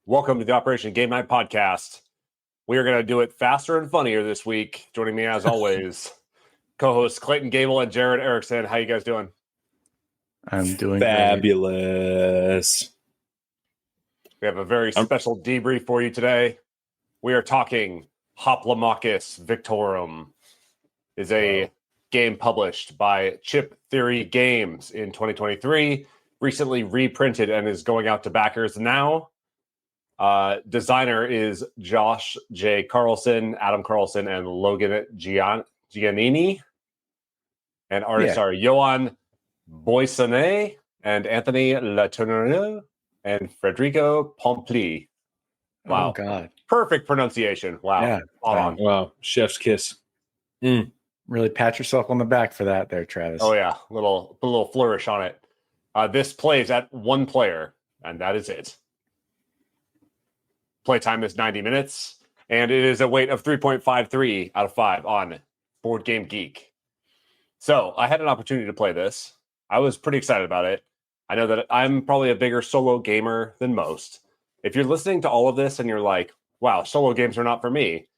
Welcome to the Operation Game Night Podcast. We are going to do it faster and funnier this week. Joining me, as always, co-hosts Clayton Gable and Jared Erickson. How you guys doing? I'm doing fabulous. We have a very special debrief for you today. We are talking Hoplomachus Victorum. Is a game published by Chip Theory Games in 2023, recently reprinted and is going out to backers now. Designer is Josh J. Carlson, Adam Carlson, and Logan Giannini. And artists are Johan Boissonnet and Anthony Latourneau and Federico Pompli. Wow. Oh, God. Perfect pronunciation. Wow. Yeah. Wow. Chef's kiss. Really pat yourself on the back for that there, Travis. Oh, yeah. Little flourish on it. This plays at one player, and that is it. Playtime is 90 minutes, and it is a weight of 3.53 out of 5 on Board Game Geek. So I had an opportunity to play this. I was pretty excited about it. I know that I'm probably a bigger solo gamer than most. If you're listening to all of this and you're like, wow, solo games are not for me,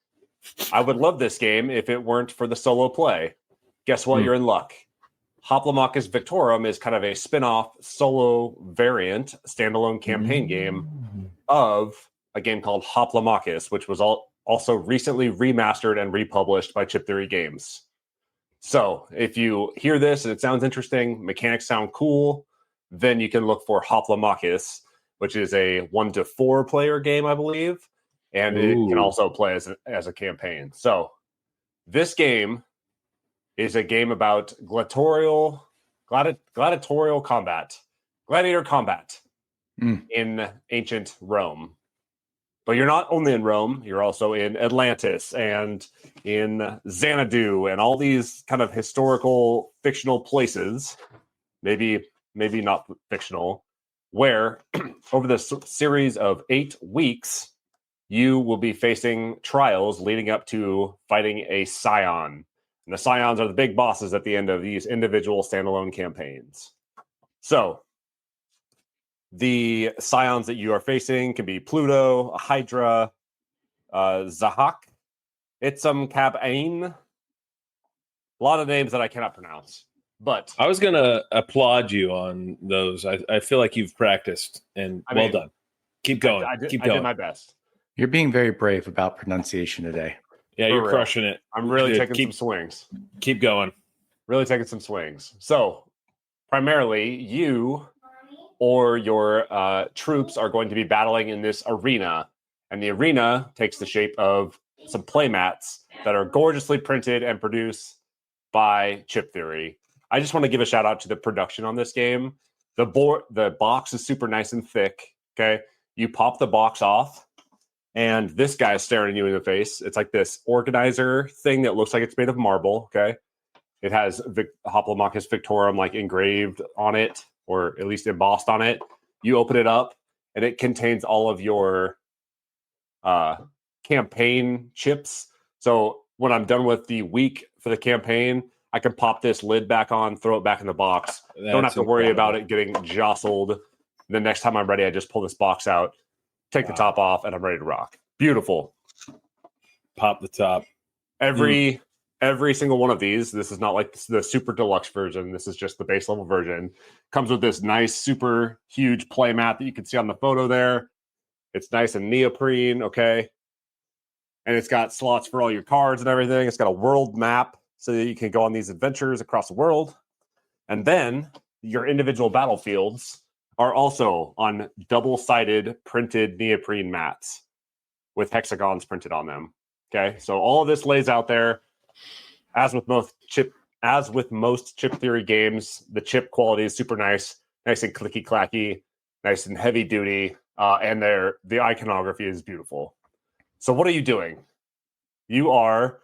I would love this game if it weren't for the solo play. Guess what? You're in luck. Hoplomachus Victorum is kind of a spin-off solo variant standalone campaign game of a game called Hoplomachus, which was also recently remastered and republished by Chip Theory Games. So if you hear this and it sounds interesting, mechanics sound cool, then you can look for Hoplomachus, which is a 1 to 4 player game, I believe, and it can also play as a campaign. So this game is a game about gladiatorial combat, gladiator combat in ancient Rome. But you're not only in Rome, you're also in Atlantis and in Xanadu and all these kind of historical, fictional places, maybe not fictional, where over the series of 8 weeks, you will be facing trials leading up to fighting a Scion. And the Scions are the big bosses at the end of these individual standalone campaigns. So the Scions that you are facing can be Pluto, a Hydra, Zahak, Itzum Cab-Ain. A lot of names that I cannot pronounce. But I was going to applaud you on those. I feel like you've practiced, and well done. Keep going. I Keep going. did my best. You're being very brave about pronunciation today. Yeah, you're crushing it. I'm really taking some swings. Keep going. Really taking some swings. So, primarily, you or your troops are going to be battling in this arena. And the arena takes the shape of some playmats that are gorgeously printed and produced by Chip Theory. I just want to give a shout out to the production on this game. The box is super nice and thick. Okay. You pop the box off, and this guy is staring you in the face. It's like this organizer thing that looks like it's made of marble. Okay. It has Hoplomachus Victorum like engraved on it, or at least embossed on it. You open it up, and it contains all of your campaign chips. So when I'm done with the week for the campaign, I can pop this lid back on, throw it back in the box. Don't have to worry about it getting jostled. The next time I'm ready, I just pull this box out, take the top off, and I'm ready to rock. Beautiful. Pop the top. Every single one of these, this is not like the super deluxe version. This is just the base level version. Comes with this nice, super huge play mat that you can see on the photo there. It's nice and neoprene, okay? And it's got slots for all your cards and everything. It's got a world map so that you can go on these adventures across the world. And then your individual battlefields are also on double-sided printed neoprene mats with hexagons printed on them. Okay, so all of this lays out there. As with most Chip Theory games, the chip quality is super nice and clicky-clacky, nice and heavy-duty, and the iconography is beautiful. So what are you doing? You are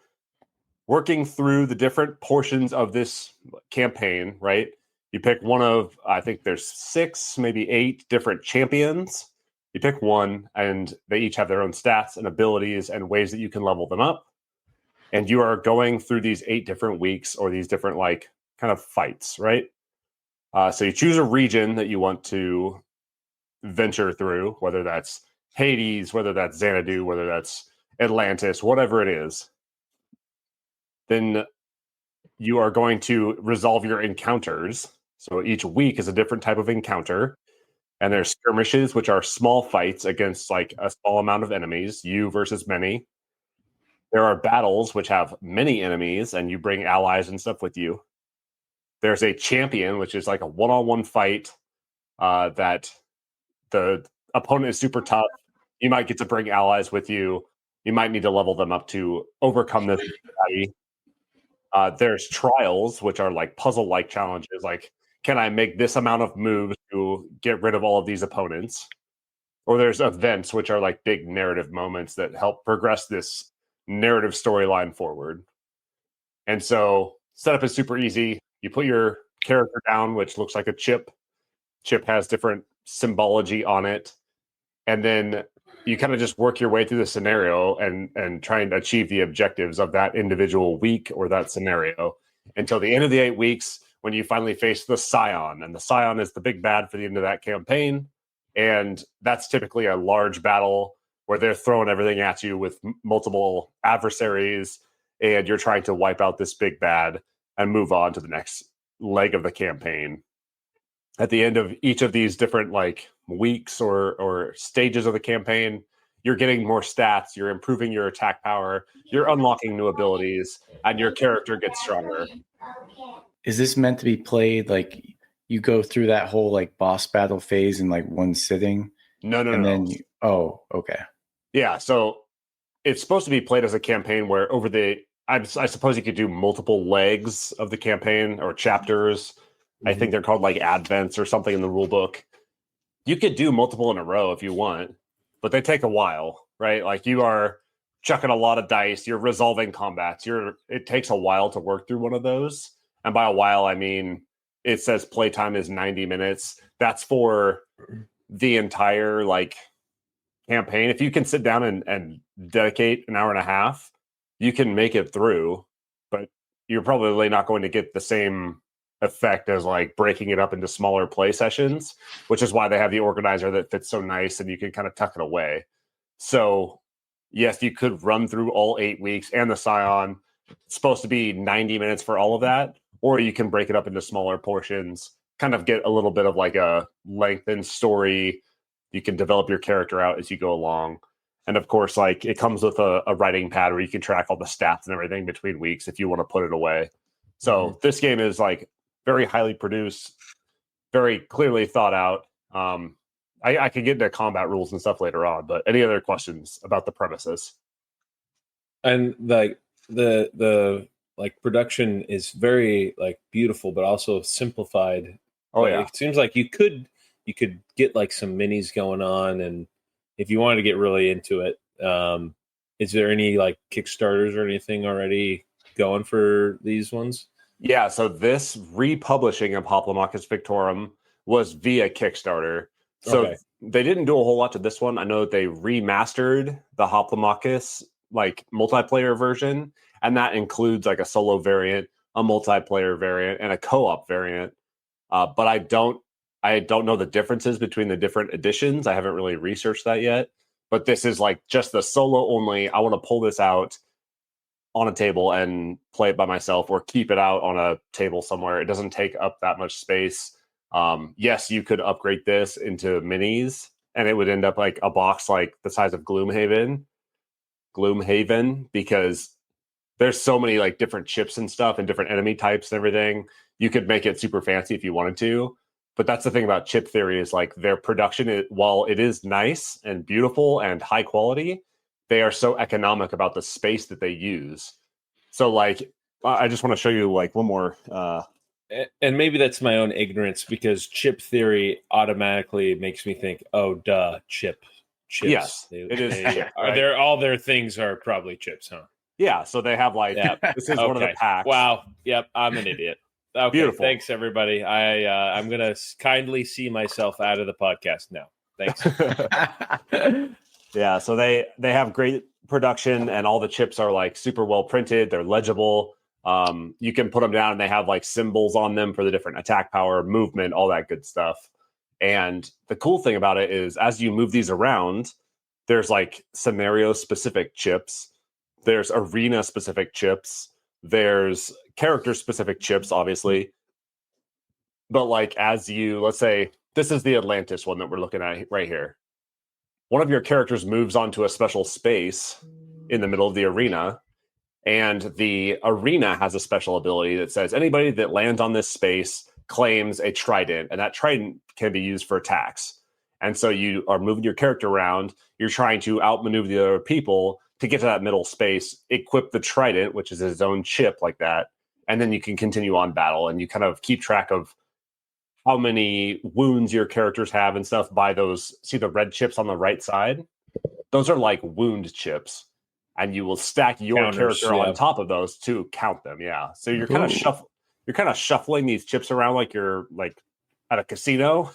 working through the different portions of this campaign, right? You pick one of, I think there's 6, maybe 8 different champions You pick one, and they each have their own stats and abilities and ways that you can level them up. And you are going through these 8 different weeks or these different like kind of fights, right? So you choose a region that you want to venture through, whether that's Hades, whether that's Xanadu, whether that's Atlantis, whatever it is. Then you are going to resolve your encounters. So each week is a different type of encounter. And there's skirmishes, which are small fights against like a small amount of enemies, you versus many. There are battles, which have many enemies, and you bring allies and stuff with you. There's a champion, which is like a one-on-one fight that the opponent is super tough. You might get to bring allies with you. You might need to level them up to overcome this. There's trials, which are like puzzle-like challenges. Like, can I make this amount of moves to get rid of all of these opponents? Or there's events, which are like big narrative moments that help progress this narrative storyline forward. And so setup is super easy. You put your character down, which looks like a chip. Chip has different symbology on it. And then you kind of just work your way through the scenario and try and achieve the objectives of that individual week or that scenario until the end of the 8 weeks, when you finally face the Scion. And the Scion is the big bad for the end of that campaign. And that's typically a large battle where they're throwing everything at you with multiple adversaries, and you're trying to wipe out this big bad and move on to the next leg of the campaign. At the end of each of these different like weeks or stages of the campaign, you're getting more stats, you're improving your attack power, you're unlocking new abilities, and your character gets stronger. Is this meant to be played like you go through that whole like boss battle phase in like one sitting? No. Then okay. Yeah, so it's supposed to be played as a campaign where over I suppose you could do multiple legs of the campaign or chapters. Mm-hmm. I think they're called like advents or something in the rule book. You could do multiple in a row if you want, but they take a while, right? Like you are chucking a lot of dice, you're resolving combats. It takes a while to work through one of those. And by a while, I mean, it says playtime is 90 minutes. That's for the entire like campaign. If you can sit down and dedicate an hour and a half, you can make it through, but you're probably not going to get the same effect as like breaking it up into smaller play sessions, which is why they have the organizer that fits so nice and you can kind of tuck it away. So yes, you could run through all 8 weeks and the Scion. It's supposed to be 90 minutes for all of that, or you can break it up into smaller portions, kind of get a little bit of like a lengthened story. You can develop your character out as you go along. And of course, like it comes with a writing pad where you can track all the stats and everything between weeks if you want to put it away. So this game is like very highly produced, very clearly thought out. I could get into combat rules and stuff later on, but any other questions about the premises? And like the like production is very like beautiful, but also simplified. Oh like, yeah, it seems like you could get like some minis going on, and if you wanted to get really into it, is there any like Kickstarters or anything already going for these ones? Yeah, so this republishing of Hoplomachus Victorum was via Kickstarter. So they didn't do a whole lot to this one. I know they remastered the Hoplomachus like multiplayer version, and that includes like a solo variant, a multiplayer variant, and a co-op variant. But I don't know the differences between the different editions. I haven't really researched that yet. But this is like just the solo only. I want to pull this out on a table and play it by myself, or keep it out on a table somewhere. It doesn't take up that much space. Yes, you could upgrade this into minis, and it would end up like a box like the size of Gloomhaven, because there's so many like different chips and stuff and different enemy types and everything. You could make it super fancy if you wanted to. But that's the thing about chip theory is like their production, while it is nice and beautiful and high quality, they are so economic about the space that they use. So like, I just want to show you like one more. And maybe that's my own ignorance, because chip theory automatically makes me think, oh, duh, chips. Yes, it is. Right? All their things are probably chips, huh? Yeah, so they have like, this is one of the packs. Wow. Yep, I'm an idiot. Okay, beautiful. Thanks, everybody. I'm going to kindly see myself out of the podcast now. Thanks. Yeah, so they have great production, and all the chips are like super well printed. They're legible. You can put them down, and they have like symbols on them for the different attack power, movement, all that good stuff. And the cool thing about it is, as you move these around, there's like scenario specific chips, there's arena specific chips, there's character specific chips, obviously. But like, as you, let's say this is the Atlantis one that we're looking at right here. One of your characters moves onto a special space in the middle of the arena, and the arena has a special ability that says anybody that lands on this space claims a trident, and that trident can be used for attacks. And so you are moving your character around, you're trying to outmaneuver the other people to get to that middle space, equip the trident, which is its own chip like that, and then you can continue on battle, and you kind of keep track of how many wounds your characters have and stuff by those. See the red chips on the right side? Those are like wound chips, and you will stack your Counters, character yeah. on top of those to count them. Yeah, so you're kind of shuffling these chips around like you're like at a casino,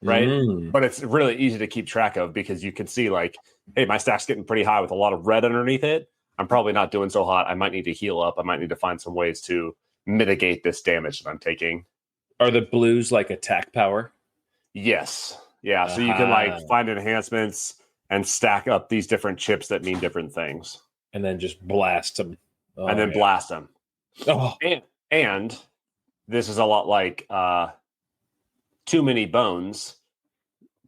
right? But it's really easy to keep track of because you can see like, hey, my stack's getting pretty high with a lot of red underneath it. I'm probably not doing so hot. I might need to heal up. I might need to find some ways to mitigate this damage that I'm taking. Are the blues like attack power? Yes. Yeah. So you can like find enhancements and stack up these different chips that mean different things. And then just blast them. And then blast them. Oh. And this is a lot like Too Many Bones.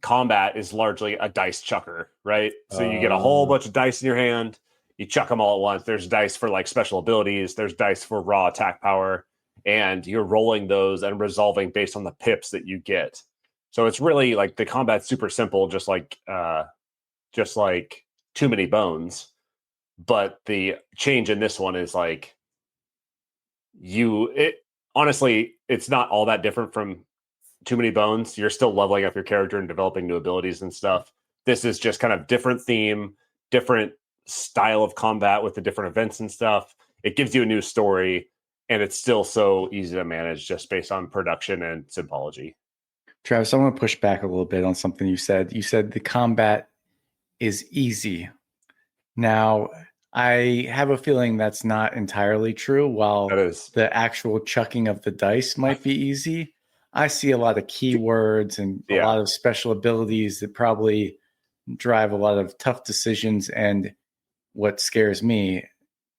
Combat is largely a dice chucker, right? So you get a whole bunch of dice in your hand. You chuck them all at once. There's dice for like special abilities. There's dice for raw attack power. And you're rolling those and resolving based on the pips that you get. So it's really like the combat's super simple, just like Too Many Bones. But the change in this one is like honestly, it's not all that different from Too Many Bones. You're still leveling up your character and developing new abilities and stuff. This is just kind of different theme, different style of combat with the different events and stuff. It gives you a new story. And it's still so easy to manage just based on production and symbology. Travis, I want to push back a little bit on something you said. You said the combat is easy. Now, I have a feeling that's not entirely true. While the actual chucking of the dice might be easy, I see a lot of keywords and a lot of special abilities that probably drive a lot of tough decisions. And what scares me,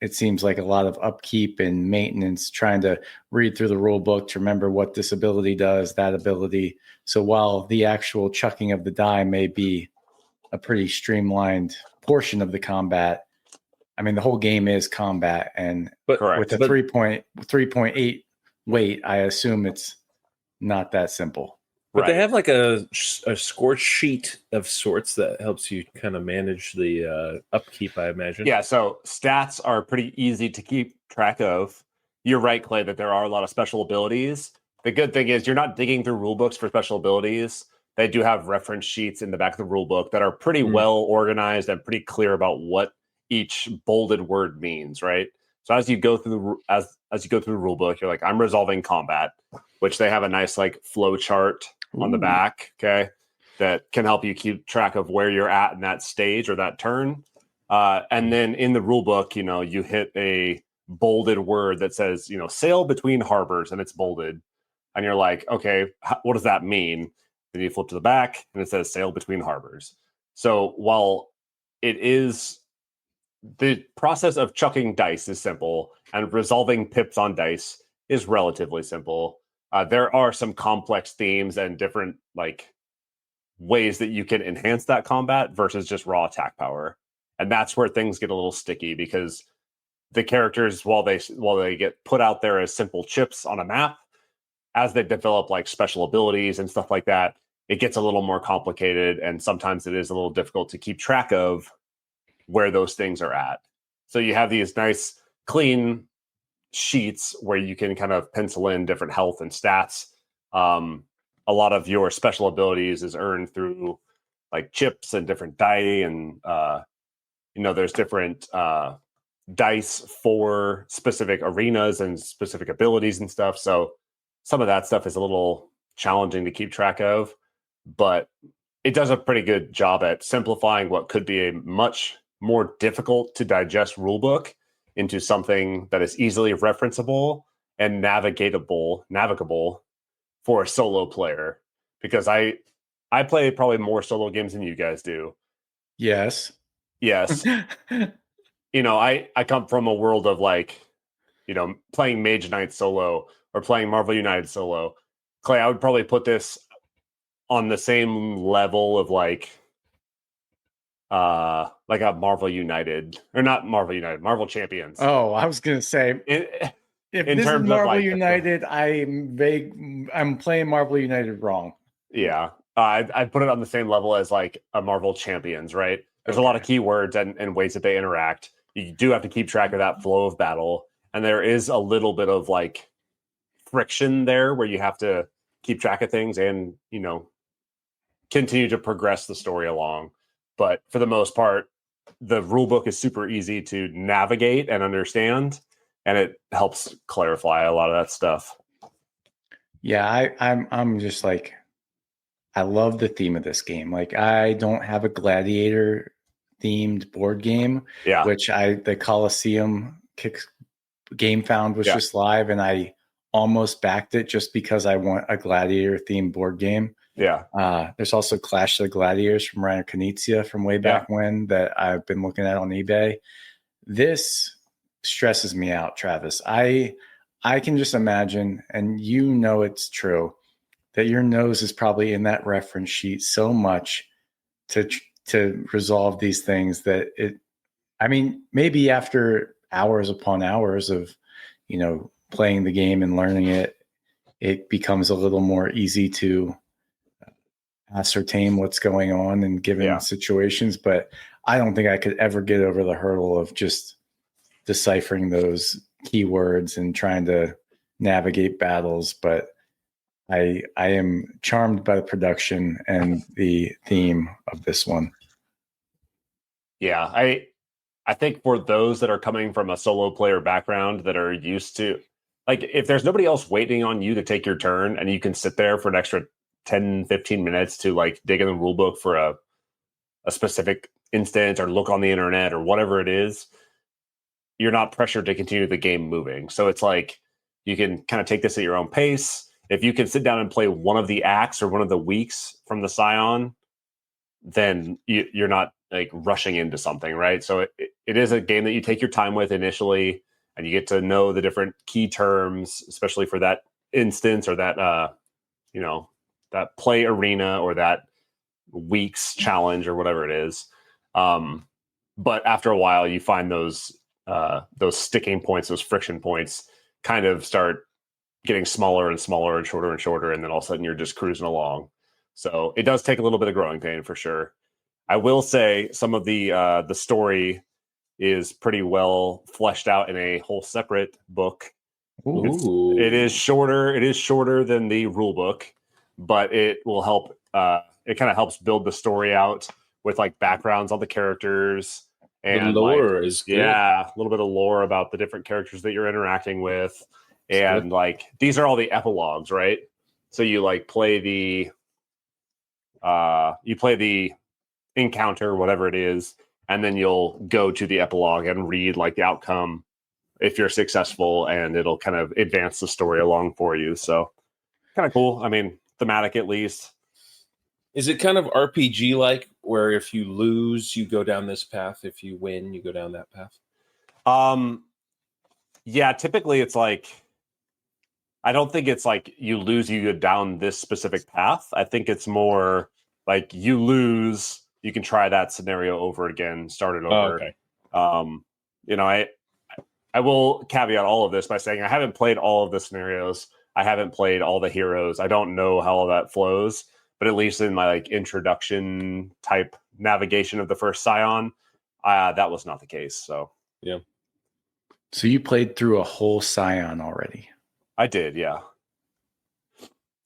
it seems like a lot of upkeep and maintenance, trying to read through the rule book to remember what this ability does, that ability. So while the actual chucking of the die may be a pretty streamlined portion of the combat, I mean, the whole game is combat. And with a 3.8 weight, I assume it's not that simple. But they have like a score sheet of sorts that helps you kind of manage the upkeep, I imagine. Yeah, so stats are pretty easy to keep track of. You're right, Clay, that there are a lot of special abilities. The good thing is you're not digging through rule books for special abilities. They do have reference sheets in the back of the rule book that are pretty well organized and pretty clear about what each bolded word means, right? So as you go through as you go through the rule book, you're like, I'm resolving combat, which they have a nice like flow chart on the back, okay, that can help you keep track of where you're at in that stage or that turn. And then in the rule book, you hit a bolded word that says, sail between harbors, and it's bolded. And you're like, okay, what does that mean? Then you flip to the back and it says sail between harbors. So while it is the process of chucking dice is simple and resolving pips on dice is relatively simple. There are some complex themes and different like ways that you can enhance that combat versus just raw attack power. And that's where things get a little sticky because the characters, while they get put out there as simple chips on a map, as they develop like special abilities and stuff like that, it gets a little more complicated. And sometimes it is a little difficult to keep track of where those things are at. So you have these nice, clean sheets where you can kind of pencil in different health and stats. A lot of your special abilities is earned through like chips and different die, and there's different dice for specific arenas and specific abilities and stuff. So some of that stuff is a little challenging to keep track of, but it does a pretty good job at simplifying what could be a much more difficult to digest rulebook into something that is easily referenceable and navigable for a solo player. Because I play probably more solo games than you guys do. Yes. Yes. I come from a world of like, playing Mage Knight solo or playing Marvel United solo. Clay, I would probably put this on the same level of like a Marvel United, or not Marvel United, Marvel Champions. Oh, I was gonna say, if this is Marvel United, I'm playing Marvel United wrong. Yeah, I'd put it on the same level as like a Marvel Champions, right? There's a lot of keywords and ways that they interact. You do have to keep track of that flow of battle, and there is a little bit of like friction there where you have to keep track of things and continue to progress the story along. But for the most part, the rule book is super easy to navigate and understand, and it helps clarify a lot of that stuff. Yeah, I'm just like, I love the theme of this game. Like, I don't have a Gladiator themed board game, which the Coliseum game found was just live, and I almost backed it just because I want a Gladiator themed board game. Yeah. There's also Clash of the Gladiators from Rainer Knizia from way back when that I've been looking at on eBay. This stresses me out, Travis. I can just imagine, and it's true, that your nose is probably in that reference sheet so much to resolve these things that maybe after hours upon hours of, playing the game and learning it, it becomes a little more easy to ascertain what's going on in given situations. But I don't think I could ever get over the hurdle of just deciphering those keywords and trying to navigate battles. But I am charmed by the production and the theme of this one. Yeah, I think for those that are coming from a solo player background that are used to, like, if there's nobody else waiting on you to take your turn and you can sit there for an extra 10, 15 minutes to like dig in the rule book for a specific instance or look on the internet or whatever it is, you're not pressured to continue the game moving. So it's like you can kind of take this at your own pace. If you can sit down and play one of the acts or one of the weeks from the Scion, then you're not like rushing into something, right? So it is a game that you take your time with initially, and you get to know the different key terms, especially for that instance or that that play arena or that week's challenge or whatever it is. But after a while, you find those sticking points, those friction points, kind of start getting smaller and smaller and shorter, and then all of a sudden you're just cruising along. So it does take a little bit of growing pain for sure. I will say some of the story is pretty well fleshed out in a whole separate book. It is shorter. It is shorter than the rule book, but it will help. It kind of helps build the story out with like backgrounds on the characters and the lore is good. A little bit of lore about the different characters that you're interacting with, and like these are all the epilogues, right? So you like play the encounter, whatever it is, and then you'll go to the epilogue and read like the outcome if you're successful, and it'll kind of advance the story along for you. So kind of cool. I mean, thematic at least. Is it kind of RPG like, where if you lose, you go down this path, if you win, you go down that path? Yeah, typically it's like, I don't think it's like you lose, you go down this specific path. I think it's more like you lose, you can try that scenario over again, start it over. I will caveat all of this by saying I haven't played all of the scenarios. I haven't played all the heroes. I don't know how all that flows, but at least in my like introduction type navigation of the first Scion, that was not the case. So yeah. So you played through a whole Scion already? I did, yeah.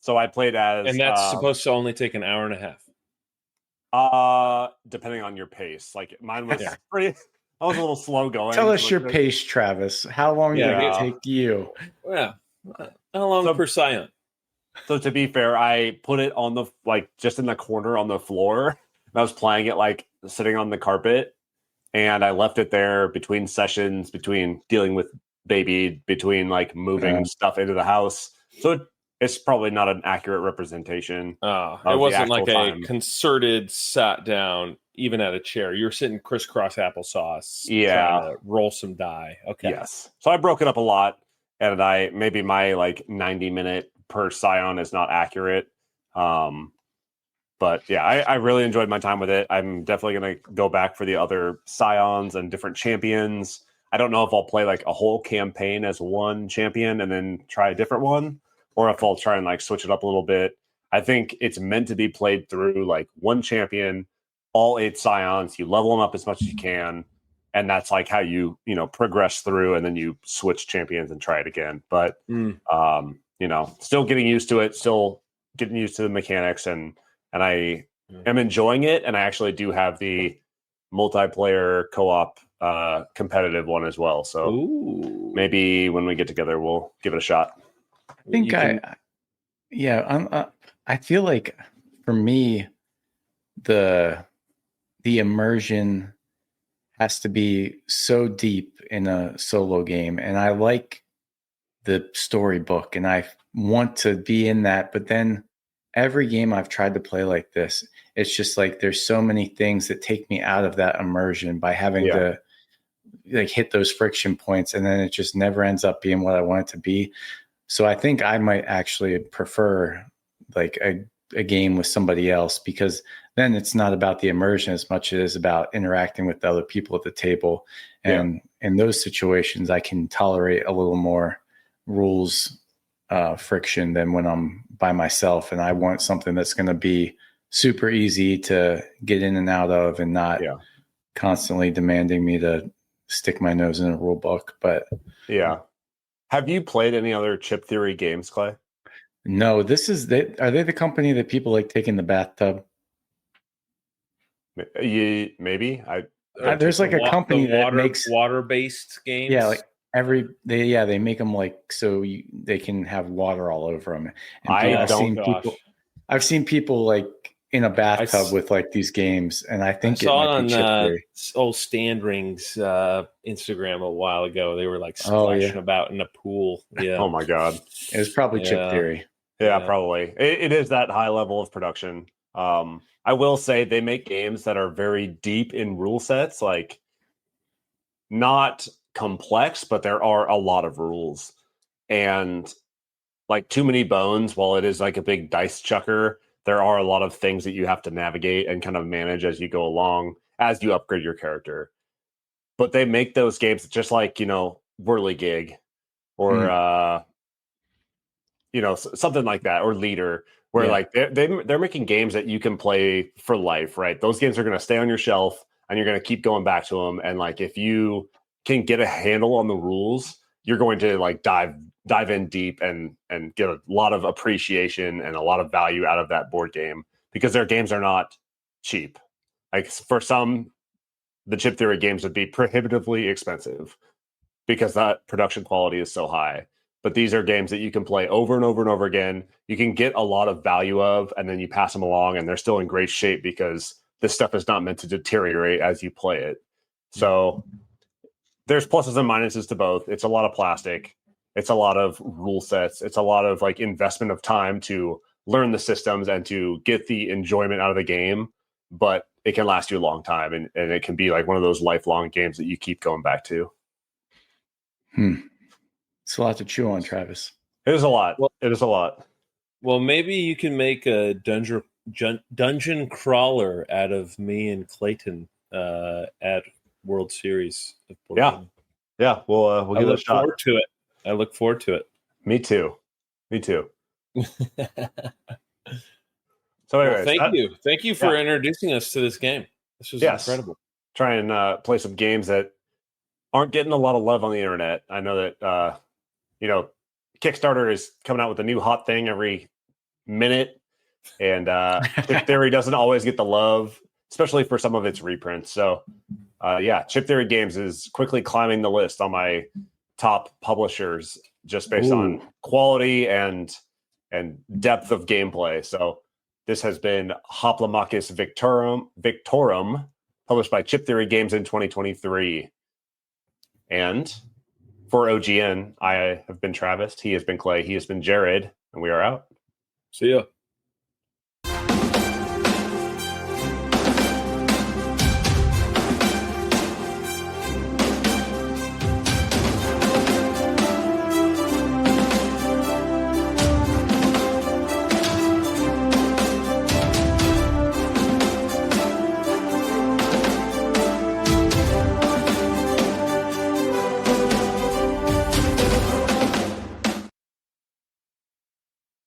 So I played as, and that's supposed to only take an hour and a half. Depending on your pace. Like mine was pretty. I was a little slow going. Tell us your pace, Travis. How long did it take you? Yeah. How long per Scion? So to be fair, I put it on the just in the corner on the floor. And I was playing it like sitting on the carpet, and I left it there between sessions, between dealing with baby, between like moving stuff into the house. So it's probably not an accurate representation. It wasn't like a concerted sat down, even at a chair. You were sitting crisscross applesauce, trying to roll some die. Okay. Yes. So I broke it up a lot, and maybe my like 90-minute per Scion is not accurate. But yeah, I really enjoyed my time with it. I'm definitely going to go back for the other Scions and different champions. I don't know if I'll play like a whole campaign as one champion and then try a different one, or if I'll try and like switch it up a little bit. I think it's meant to be played through like one champion, all 8 Scions. You level them up as much as you can, and that's like how you progress through, and then you switch champions and try it again. But still getting used to it, still getting used to the mechanics, and I am enjoying it. And I actually do have the multiplayer co-op competitive one as well. So maybe when we get together, we'll give it a shot. I think I feel like for me, the immersion has to be so deep in a solo game, and I like the storybook and I want to be in that, but then every game I've tried to play like this, it's just like there's so many things that take me out of that immersion by having to like hit those friction points, and then it just never ends up being what I want it to be. So I think I might actually prefer like a game with somebody else, because then it's not about the immersion as much as it is about interacting with the other people at the table. And in those situations, I can tolerate a little more rules friction than when I'm by myself, and I want something that's going to be super easy to get in and out of, and not constantly demanding me to stick my nose in a rule book. But have you played any other Chip Theory games, Clay? No, are they the company that people like take in the bathtub? Maybe there's like a company that makes water-based games. Yeah, like they make them like so they can have water all over them. And I've seen people like in a bathtub with like these games, and I think I saw it on old Stand Rings Instagram a while ago. They were like splashing about in a pool. Yeah. Oh my god, it was probably Chip Theory. Yeah, probably. It is that high level of production. I will say they make games that are very deep in rule sets, like not complex, but there are a lot of rules, and like Too Many Bones, while it is like a big dice chucker, there are a lot of things that you have to navigate and kind of manage as you go along, as you upgrade your character. But they make those games just like, Whirligig or, something like that, or Leader, where like they're making games that you can play for life, right? Those games are going to stay on your shelf, and you're going to keep going back to them. And like, if you can get a handle on the rules, you're going to like dive in deep and get a lot of appreciation and a lot of value out of that board game, because their games are not cheap. Like for some, the Chip Theory games would be prohibitively expensive because that production quality is so high. But these are games that you can play over and over and over again. You can get a lot of value of, and then you pass them along, and they're still in great shape because this stuff is not meant to deteriorate as you play it. So there's pluses and minuses to both. It's a lot of plastic. It's a lot of rule sets. It's a lot of like investment of time to learn the systems and to get the enjoyment out of the game. But it can last you a long time, and it can be like one of those lifelong games that you keep going back to. It's a lot to chew on, Travis. It is a lot. It is a lot. Well, maybe you can make a dungeon crawler out of me and Clayton at World Series. Yeah. We'll give it a shot. I look forward to it. Me too. So anyways, thank you for introducing us to this game. This was incredible. Try and play some games that aren't getting a lot of love on the internet. I know that Kickstarter is coming out with a new hot thing every minute, and Chip Theory doesn't always get the love, especially for some of its reprints. So Chip Theory Games is quickly climbing the list on my top publishers just based on quality and and depth of gameplay. So this has been Hoplomachus Victorum, published by Chip Theory Games in 2023. And for OGN, I have been Travis, he has been Clay, he has been Jared, and we are out. See ya.